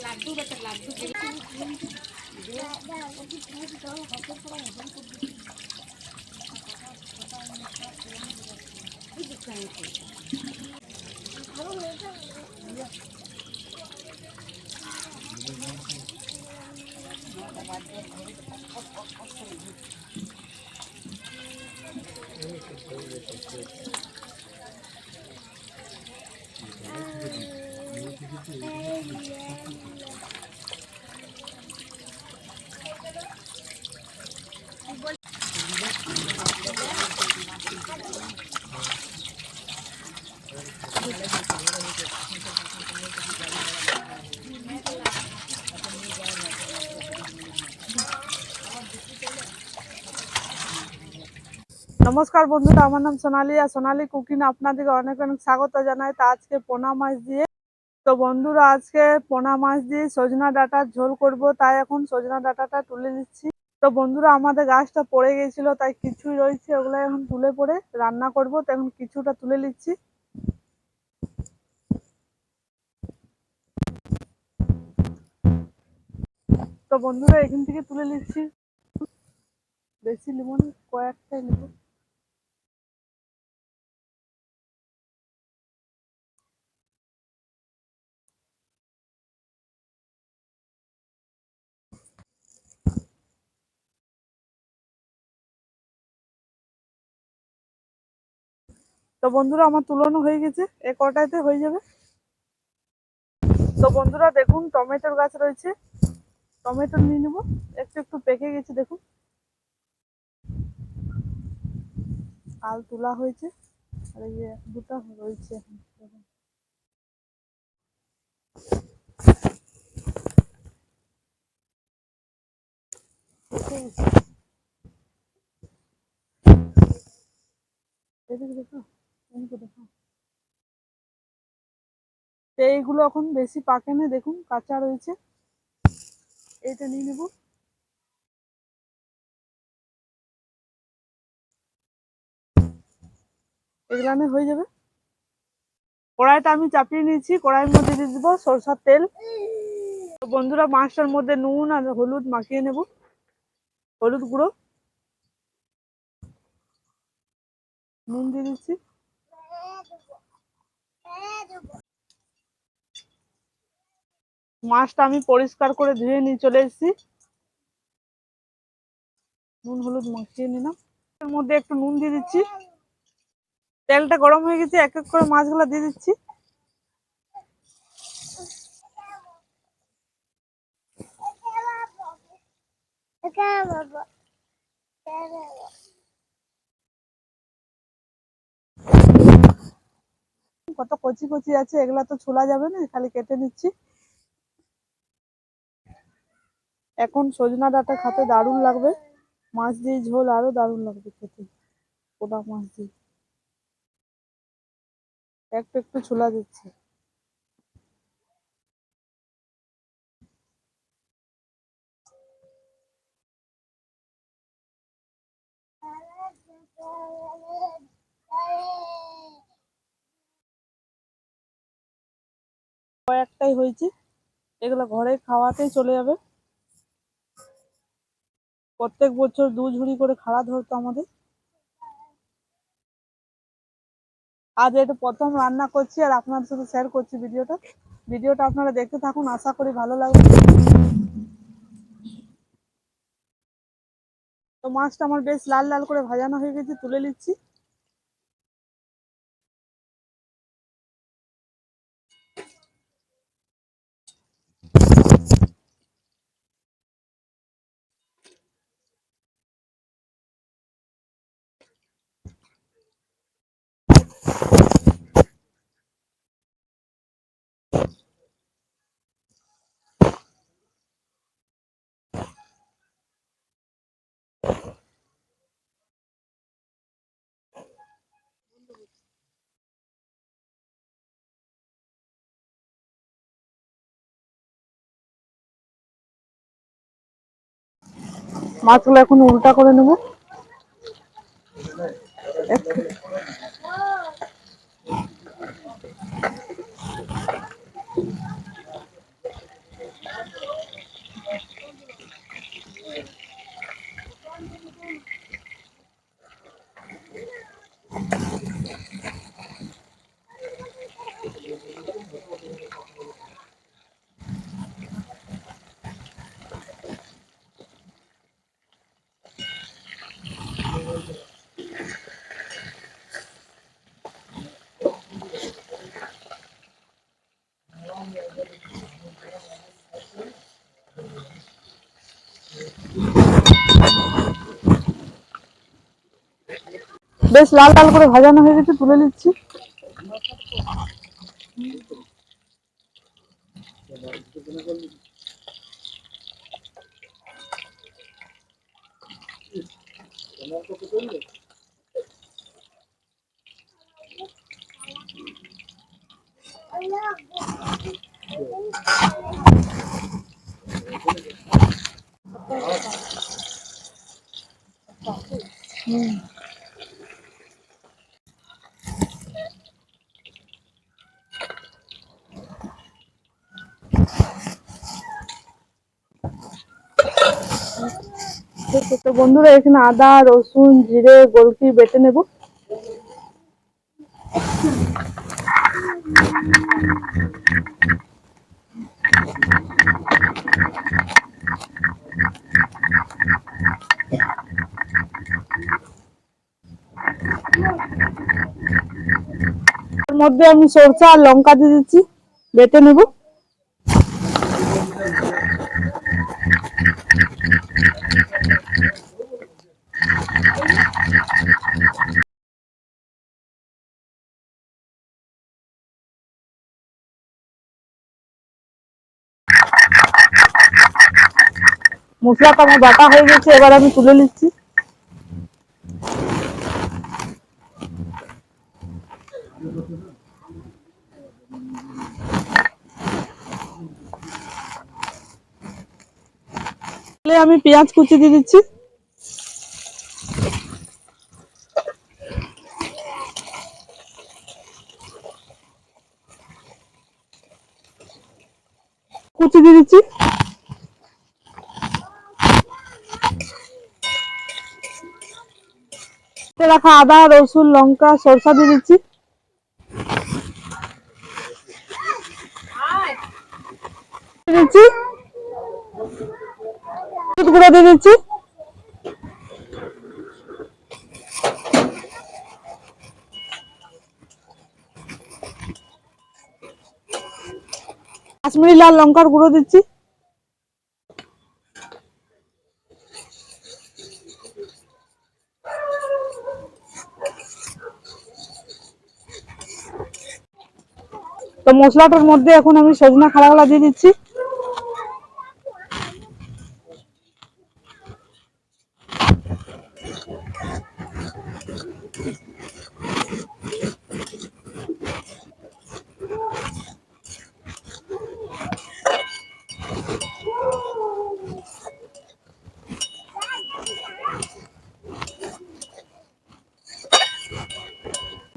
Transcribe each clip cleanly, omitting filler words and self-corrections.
লাড্ডু বেটা লাড্ডু নমস্কার বন্ধুরা, আমার নাম সোনালী আর সোনালী কুকিং আপনাদেরকে অনেক অনেক স্বাগত জানাই। তা আজকে পোনা মাছ দিয়ে বন্ধুরা আজকে পোনা মাছ দিয়ে সজনা ডাঁটার ঝোল করব, তাই এখন সজনা ডাঁটাটা তুলে নিচ্ছি। তো বন্ধুরা আমাদের গাছটা পড়ে গেছিল, তাই কিছুই রয়েছে ওগুলো এখন তুলে পড়ে রান্না করব। তো এখন কিছুটা তুলে নিচ্ছি। তো বন্ধুরা এখান থেকে তুলে নিচ্ছি, বেশি নেব না, কয়েকটাই নেব। তো বন্ধুরা আমার তুলানো হয়ে গেছে, এ কটাইতে হয়ে যাবে। তো বন্ধুরা দেখুন টমেটোর গাছ রয়েছে, টমেটো নিয়ে নেবো। একটু একটু পেকে গেছে দেখুন, আল তোলা হয়েছে আর এই যে দুটো রয়েছে। এইগুলো এখন বেশি পাকেনি, দেখুন কাঁচা রয়েছে। এইটা নিয়ে নেব। এগুলো হয়ে যাবে। কড়াইটা আমি চাপিয়ে নিয়েছি, কড়াইয়ের মধ্যে দিয়ে দেবো সরষের তেল। তো বন্ধুরা মাছটার মধ্যে নুন আর হলুদ মাখিয়ে নেব, হলুদ গুঁড়ো, নুন দিয়ে দিচ্ছি। মাছটা আমি পরিষ্কার করে ধুয়ে নিয়ে চলে এসেছি, নুন হলুদ মাখিয়ে নিলাম। এর মধ্যে একটু নুন দিয়ে দিচ্ছি। তেলটা গরম হয়ে গেছে, এক এক করে মাছগুলো দিয়ে দিচ্ছি। কত কচি কচি আছে, এগুলা তো ছোলা যাবে না, খালি কেটে নিচ্ছি। এখন সজনা ডাঁটা খেতে দারুণ লাগবে, মাছ দিয়ে ঝোল আরো দারুণ লাগবে খেতে। পোড়া মাছ দিয়ে একটু একটু ছোলা দিচ্ছি। কয়েকটাই হয়েছে, এগুলো ঘরে খাওয়াতেই চলে যাবে। প্রত্যেক বছর 2 ঝুড়ি করে খাড়া ধরতো আমাদের। আজ এটা প্রথম রান্না করছি আর আপনাদের সাথে শেয়ার করছি ভিডিওটা আপনারা দেখতে থাকুন, আশা করি ভালো লাগবে। তো মাছটা আমার বেশ লাল লাল করে ভাজানো হয়ে গেছে, তুলে নিচ্ছি। মাছগুলো এখন উল্টা করে নেব। বেশ লাল লাল করে ভাজানো হয়ে গেছে, তুলে নিচ্ছি। তো বন্ধুরা, এখানে আদা, রসুন, জিরে, গোলকি বেটে নেব। এর মধ্যে আমি সরষে আর লঙ্কা দিয়ে দিচ্ছি, বেটে নেব। মশলাটা আমার বাটা হয়ে গেছে, এবার আমি তুলে নিচ্ছি। আমি পেঁয়াজ কুচি দিয়ে দিচ্ছি। কুচি দিয়ে দিচ্ছি। রাখা আদা, রসুন, লঙ্কা, সরষা দিয়ে দিচ্ছি। দিচ্ছি গুঁড়ো দিয়ে দিচ্ছি। কাশ্মীরি লাল লঙ্কার গুঁড়ো দিচ্ছি। তো মশলাটার মধ্যে এখন আমি সজনা খাড়াগুলা দিয়ে দিচ্ছি।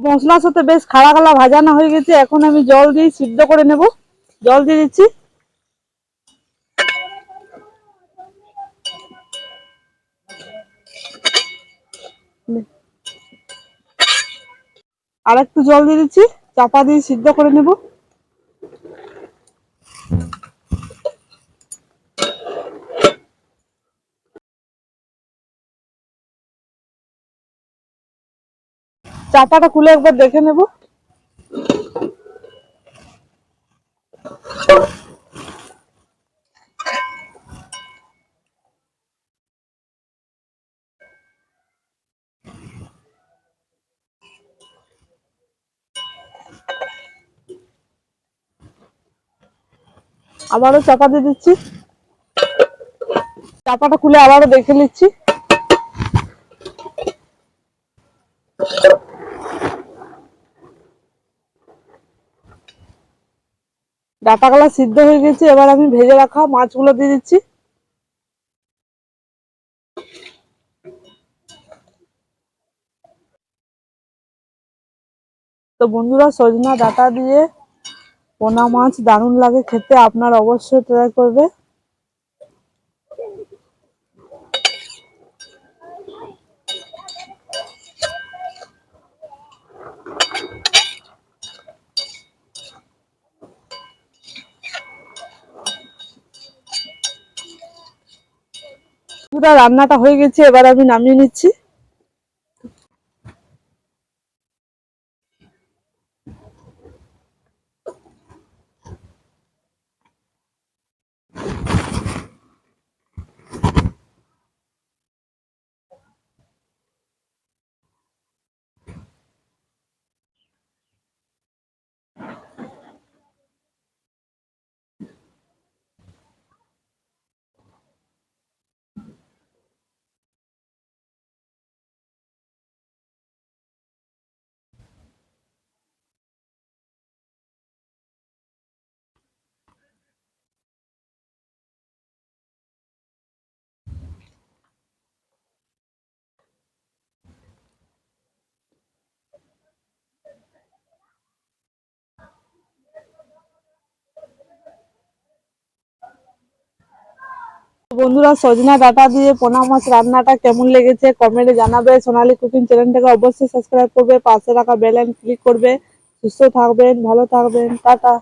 মশলার সাথে বেশ খাড়া খাড়া ভাজানো হয়ে গেছে, এখন আমি জল দিয়ে সিদ্ধ করে নেব। জল দিয়ে দিচ্ছি। আর একটু জল দিয়ে দিচ্ছি, চাপা দিয়ে সিদ্ধ করে নেব। চাপাটা খুলে একবার দেখে নেব। আবারও চাপা দিয়ে দিচ্ছি। চাপাটা খুলে আবারও দেখে নিচ্ছি। ডাঁটাগুলো সিদ্ধ হয়ে গেছে, এবার আমি ভেজে রাখা মাছগুলো দিয়ে দিচ্ছি। বন্ধুরা, সজনা ডাঁটা দিয়ে পোনা মাছ দারুণ লাগে খেতে, আপনারা অবশ্যই ট্রাই করবে। পুরো রান্নাটা হয়ে গেছে, এবার আমি নামিয়ে নিচ্ছি। বন্ধুরা, সজনা ডাঁটা দিয়ে পোনা মাছ রান্নাটা কেমন লেগেছে কমেন্টে জানাবে। সোনালী কুকিং চ্যানেলটাকে অবশ্যই সাবস্ক্রাইব করবে, পাশে রাখা বেল আইকন ক্লিক করবে। সুস্থ থাকবেন, ভালো থাকবেন, টাটা।